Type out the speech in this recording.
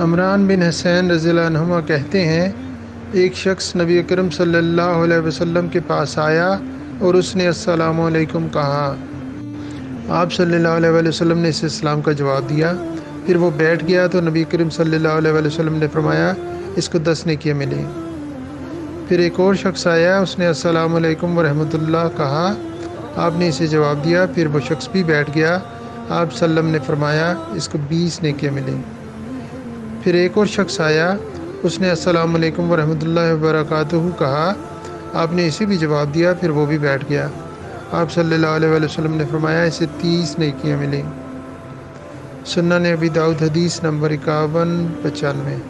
عمران بن حسین رضی اللہ عنہما کہتے ہیں ایک شخص نبی اکرم صلی اللہ علیہ وسلم کے پاس آیا اور اس نے السلام علیکم کہا۔ آپ صلی اللہ علیہ وسلم نے اسے اسلام کا جواب دیا۔ پھر وہ بیٹھ گیا تو نبی کریم صلی اللہ علیہ وسلم نے فرمایا اس کو 10 نیکیاں ملیں۔ پھر ایک اور شخص آیا، اس نے السلام علیکم ورحمۃ اللہ کہا۔ آپ نے اسے جواب دیا۔ پھر وہ شخص بھی بیٹھ گیا۔ آپ صلی اللہ علیہ وسلم نے فرمایا اس کو 20 نیکیاں ملیں۔ پھر ایک اور شخص آیا، اس نے السلام علیکم ورحمۃ اللہ وبرکاتہ کہا۔ آپ نے اسے بھی جواب دیا۔ پھر وہ بھی بیٹھ گیا۔ آپ صلی اللہ علیہ وسلم نے فرمایا اسے 30 نیکیاں ملیں۔ سنن ابی داؤد حدیث نمبر 5195۔